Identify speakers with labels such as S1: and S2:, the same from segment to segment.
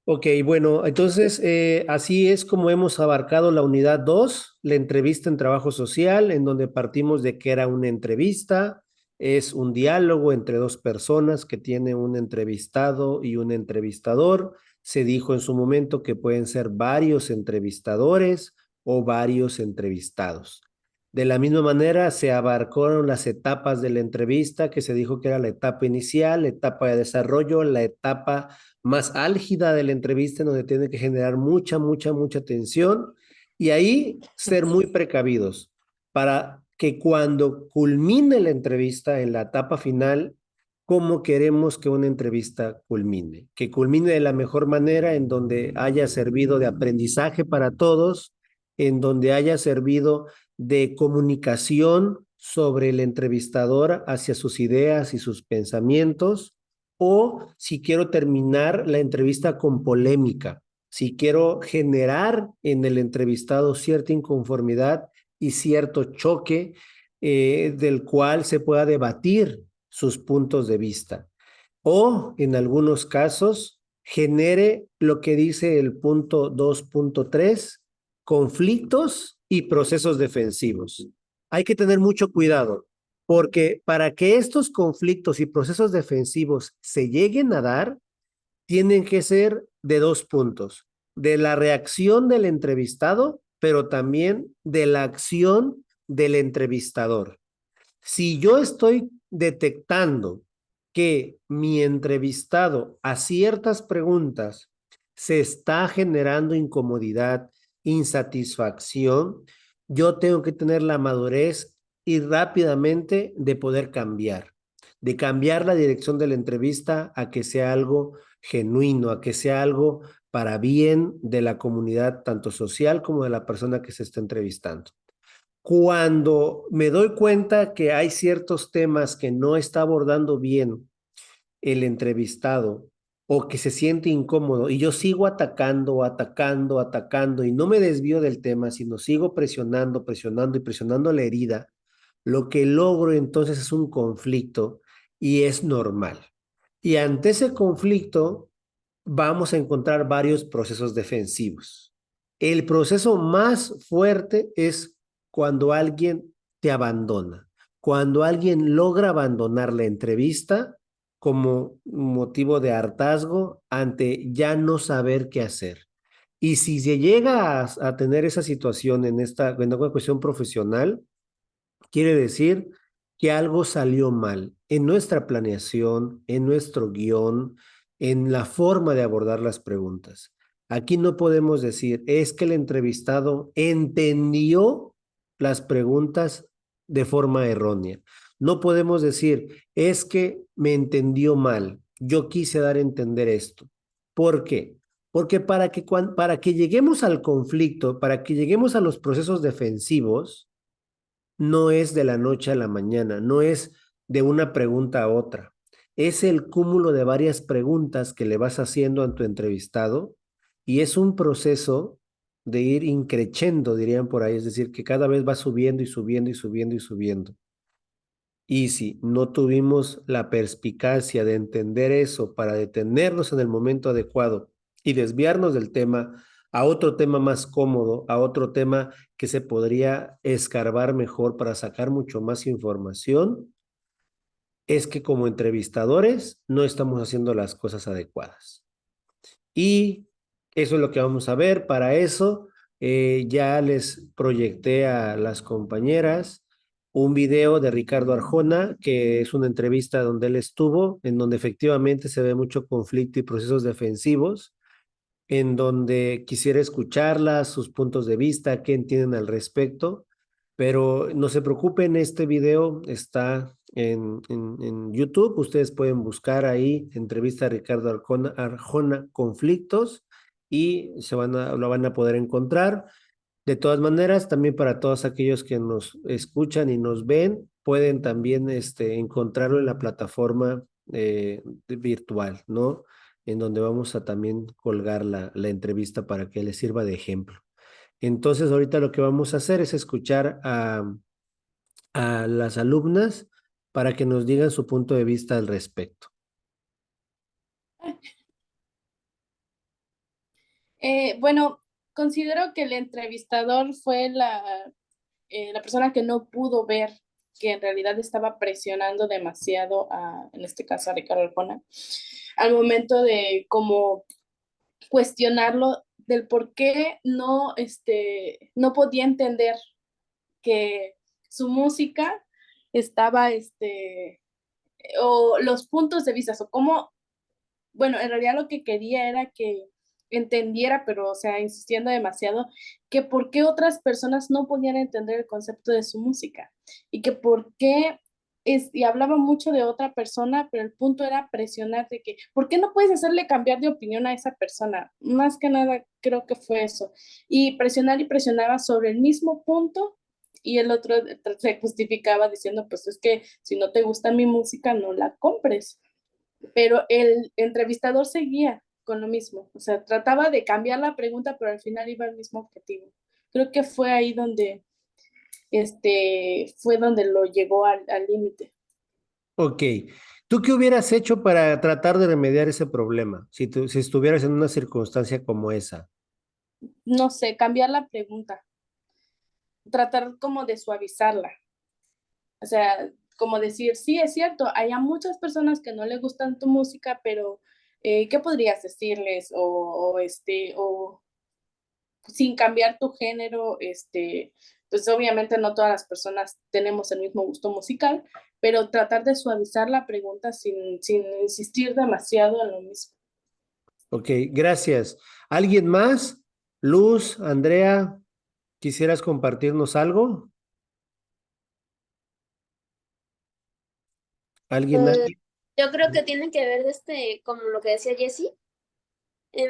S1: Ok, bueno, entonces así es como hemos abarcado la unidad 2, la entrevista en trabajo social, en donde partimos de que era una entrevista, es un diálogo entre dos personas que tiene un entrevistado y un entrevistador. Se dijo en su momento que pueden ser varios entrevistadores o varios entrevistados. De la misma manera, se abarcaron las etapas de la entrevista, que se dijo que era la etapa inicial, la etapa de desarrollo, la etapa más álgida de la entrevista, en donde tiene que generar mucha tensión y ahí ser muy precavidos para que cuando culmine la entrevista en la etapa final, cómo queremos que una entrevista culmine, que culmine de la mejor manera, en donde haya servido de aprendizaje para todos, en donde haya servido de comunicación sobre el entrevistador hacia sus ideas y sus pensamientos, o si quiero terminar la entrevista con polémica, si quiero generar en el entrevistado cierta inconformidad y cierto choque del cual se pueda debatir sus puntos de vista. O en algunos casos genere lo que dice el punto 2.3, conflictos y procesos defensivos. Hay que tener mucho cuidado, porque para que estos conflictos y procesos defensivos se lleguen a dar, tienen que ser de dos puntos: de la reacción del entrevistado, pero también de la acción del entrevistador. Si yo estoy detectando que mi entrevistado a ciertas preguntas se está generando incomodidad, insatisfacción, yo tengo que tener la madurez y rápidamente de poder cambiar, de cambiar la dirección de la entrevista a que sea algo genuino, a que sea algo para bien de la comunidad, tanto social como de la persona que se está entrevistando. Cuando me doy cuenta que hay ciertos temas que no está abordando bien el entrevistado o que se siente incómodo y yo sigo atacando y no me desvío del tema, sino sigo presionando la herida, lo que logro entonces es un conflicto y es normal. Y ante ese conflicto vamos a encontrar varios procesos defensivos. El proceso más fuerte es cuando alguien te abandona, cuando alguien logra abandonar la entrevista como motivo de hartazgo ante ya no saber qué hacer. Y si se llega a tener esa situación en una cuestión profesional, quiere decir que algo salió mal en nuestra planeación, en nuestro guión, en la forma de abordar las preguntas. Aquí no podemos decir, es que el entrevistado entendió las preguntas de forma errónea. No podemos decir, es que me entendió mal. Yo quise dar a entender esto. ¿Por qué? Porque para que lleguemos al conflicto, para que lleguemos a los procesos defensivos, no es de la noche a la mañana, no es de una pregunta a otra. Es el cúmulo de varias preguntas que le vas haciendo a tu entrevistado y es un proceso de ir increciendo, dirían por ahí, es decir, que cada vez va subiendo y subiendo y subiendo y subiendo. Y si no tuvimos la perspicacia de entender eso para detenernos en el momento adecuado y desviarnos del tema a otro tema más cómodo, a otro tema que se podría escarbar mejor para sacar mucho más información, es que como entrevistadores no estamos haciendo las cosas adecuadas. Y eso es lo que vamos a ver. Para eso ya les proyecté a las compañeras un video de Ricardo Arjona, que es una entrevista donde él estuvo, en donde efectivamente se ve mucho conflicto y procesos defensivos, en donde quisiera escucharlas, sus puntos de vista, qué entienden al respecto. Pero no se preocupen, este video está en YouTube. Ustedes pueden buscar ahí entrevista a Ricardo Arjona conflictos y lo van a poder encontrar. De todas maneras, también para todos aquellos que nos escuchan y nos ven, pueden también encontrarlo en la plataforma virtual, ¿no? En donde vamos a también colgar la entrevista para que les sirva de ejemplo. Entonces, ahorita lo que vamos a hacer es escuchar a las alumnas para que nos digan su punto de vista al respecto.
S2: Bueno, considero que el entrevistador fue la persona que no pudo ver que en realidad estaba presionando demasiado en este caso a Ricardo Arjona, al momento de como cuestionarlo del por qué no podía entender que su música estaba, o los puntos de vista, o cómo, bueno, en realidad lo que quería era que entendiera, pero, o sea, insistiendo demasiado, que por qué otras personas no podían entender el concepto de su música y que por qué y hablaba mucho de otra persona, pero el punto era presionar de que, ¿por qué no puedes hacerle cambiar de opinión a esa persona? Más que nada creo que fue eso. Y presionaba sobre el mismo punto y el otro se justificaba diciendo, pues es que si no te gusta mi música, no la compres, pero el entrevistador seguía con lo mismo, o sea, trataba de cambiar la pregunta, pero al final iba al mismo objetivo. Creo que fue ahí donde, fue donde lo llegó al límite.
S1: Ok. ¿Tú qué hubieras hecho para tratar de remediar ese problema si estuvieras en una circunstancia como esa?
S2: No sé, cambiar la pregunta, tratar como de suavizarla, o sea, como decir, sí, es cierto, hay a muchas personas que no les gustan tu música, pero ¿qué podrías decirles? O sin cambiar tu género, pues obviamente no todas las personas tenemos el mismo gusto musical, pero tratar de suavizar la pregunta sin insistir demasiado en lo mismo.
S1: Ok, gracias. ¿Alguien más? Luz, Andrea, ¿quisieras compartirnos algo? ¿Alguien?
S3: Eh, yo creo que tiene que ver como lo que decía Jessie,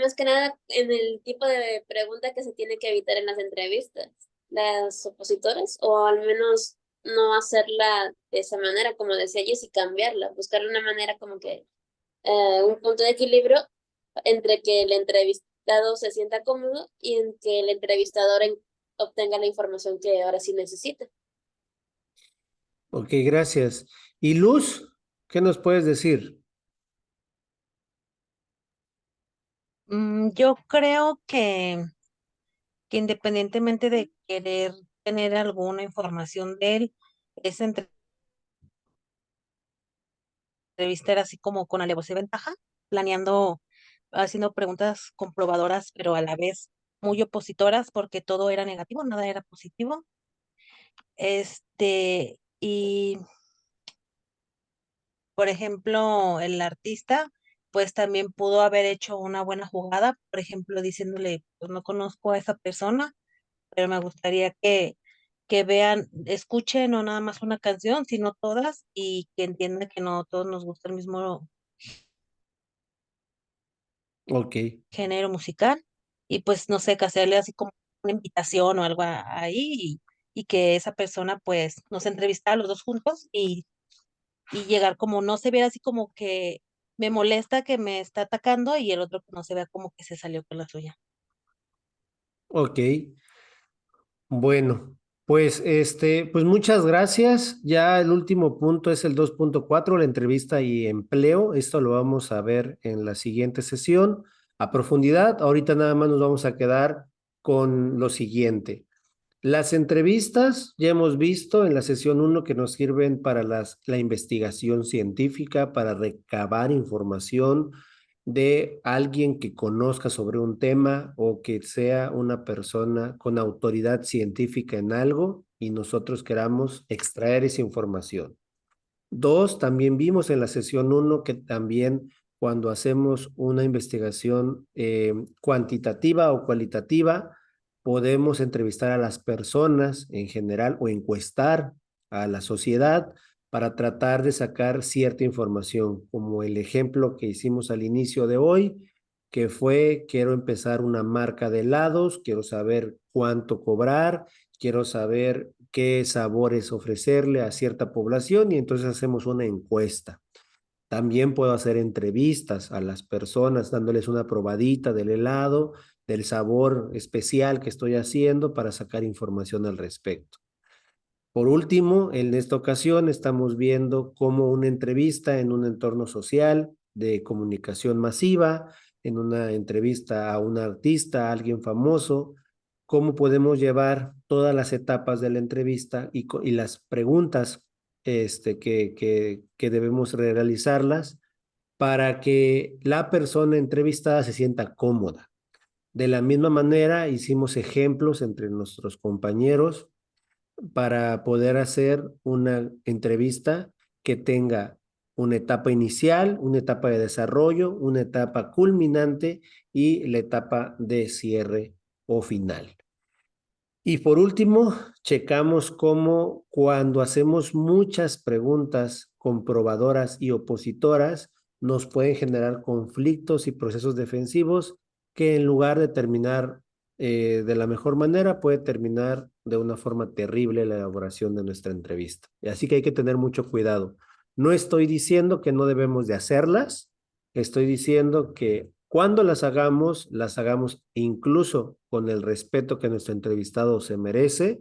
S3: más que nada en el tipo de pregunta que se tiene que evitar en las entrevistas, las opositoras, o al menos no hacerla de esa manera, como decía Jessie, cambiarla, buscar una manera como que un punto de equilibrio entre que el entrevistado se sienta cómodo y en que el entrevistador obtenga la información que ahora sí necesita.
S1: Ok, gracias. ¿Y Luz? ¿Qué nos puedes decir?
S4: Yo creo que independientemente de querer tener alguna información de él, esa entrevista era así como con alevosía y ventaja, planeando, haciendo preguntas comprobadoras, pero a la vez muy opositoras, porque todo era negativo, nada era positivo. Y por ejemplo, el artista, pues también pudo haber hecho una buena jugada, por ejemplo, diciéndole, pues no conozco a esa persona, pero me gustaría que vean, escuchen no nada más una canción, sino todas, y que entiendan que no todos nos gusta el mismo
S1: Ok,
S4: género musical, y pues no sé, que hacerle así como una invitación o algo ahí, y que esa persona pues nos entrevistara a los dos juntos y llegar como no se viera así como que me molesta que me está atacando y el otro que no se vea como que se salió con la suya.
S1: ok. Bueno, pues pues muchas gracias. Ya el último punto es el 2.4, la entrevista y empleo. Esto lo vamos a ver en la siguiente sesión a profundidad. Ahorita nada más nos vamos a quedar con lo siguiente. Las entrevistas ya hemos visto en la sesión uno que nos sirven para la investigación científica, para recabar información de alguien que conozca sobre un tema o que sea una persona con autoridad científica en algo y nosotros queramos extraer esa información. Dos, también vimos en la sesión uno que también cuando hacemos una investigación cuantitativa o cualitativa, podemos entrevistar a las personas en general o encuestar a la sociedad para tratar de sacar cierta información, como el ejemplo que hicimos al inicio de hoy, que fue, quiero empezar una marca de helados, quiero saber cuánto cobrar, quiero saber qué sabores ofrecerle a cierta población y entonces hacemos una encuesta. También puedo hacer entrevistas a las personas dándoles una probadita del helado, del sabor especial que estoy haciendo para sacar información al respecto. Por último, en esta ocasión estamos viendo cómo una entrevista en un entorno social de comunicación masiva en una entrevista a un artista, a alguien famoso, cómo podemos llevar todas las etapas de la entrevista y las preguntas que debemos realizarlas para que la persona entrevistada se sienta cómoda. De la misma manera, hicimos ejemplos entre nuestros compañeros para poder hacer una entrevista que tenga una etapa inicial, una etapa de desarrollo, una etapa culminante y la etapa de cierre o final. Y por último, checamos cómo cuando hacemos muchas preguntas comprobadoras y opositoras, nos pueden generar conflictos y procesos defensivos que en lugar de terminar de la mejor manera, puede terminar de una forma terrible la elaboración de nuestra entrevista. Y así que hay que tener mucho cuidado. No estoy diciendo que no debemos de hacerlas, estoy diciendo que cuando las hagamos incluso con el respeto que nuestro entrevistado se merece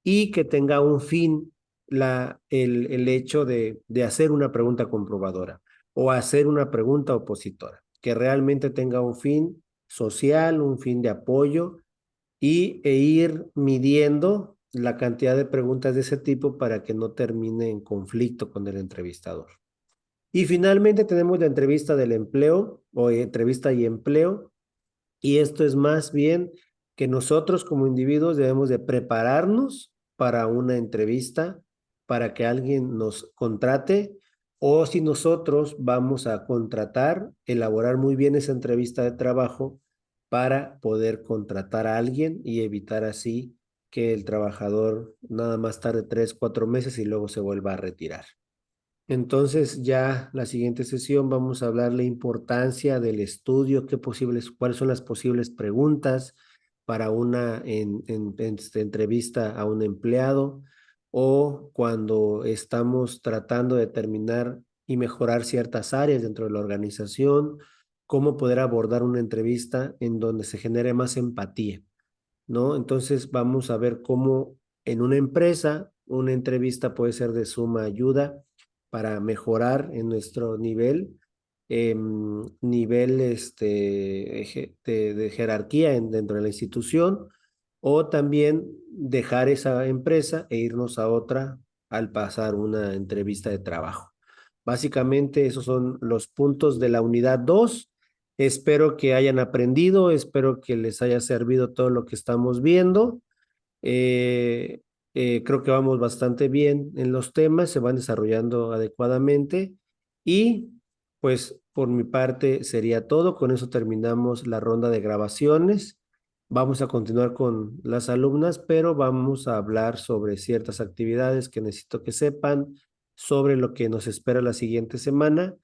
S1: y que tenga un fin el hecho de hacer una pregunta comprobadora o hacer una pregunta opositora, que realmente tenga un fin social, un fin de apoyo e ir midiendo la cantidad de preguntas de ese tipo para que no termine en conflicto con el entrevistador. Y finalmente tenemos la entrevista del empleo o entrevista y empleo. Y esto es más bien que nosotros como individuos debemos de prepararnos para una entrevista, para que alguien nos contrate, o si nosotros vamos a contratar, elaborar muy bien esa entrevista de trabajo para poder contratar a alguien y evitar así que el trabajador nada más tarde 3, 4 meses y luego se vuelva a retirar. Entonces ya la siguiente sesión vamos a hablar la importancia del estudio, cuáles son las posibles preguntas para una entrevista a un empleado o cuando estamos tratando de determinar y mejorar ciertas áreas dentro de la organización, cómo poder abordar una entrevista en donde se genere más empatía, ¿no? Entonces vamos a ver cómo en una empresa una entrevista puede ser de suma ayuda para mejorar en nuestro nivel de jerarquía dentro de la institución o también dejar esa empresa e irnos a otra al pasar una entrevista de trabajo. Básicamente esos son los puntos de la unidad 2. Espero que hayan aprendido, espero que les haya servido todo lo que estamos viendo. Eh, Creo que vamos bastante bien en los temas, se van desarrollando adecuadamente y pues por mi parte sería todo. Con eso terminamos la ronda de grabaciones. Vamos a continuar con las alumnas, pero vamos a hablar sobre ciertas actividades que necesito que sepan sobre lo que nos espera la siguiente semana.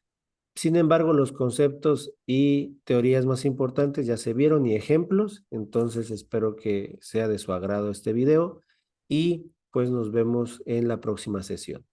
S1: Sin embargo, los conceptos y teorías más importantes ya se vieron y ejemplos, entonces espero que sea de su agrado este video y pues nos vemos en la próxima sesión.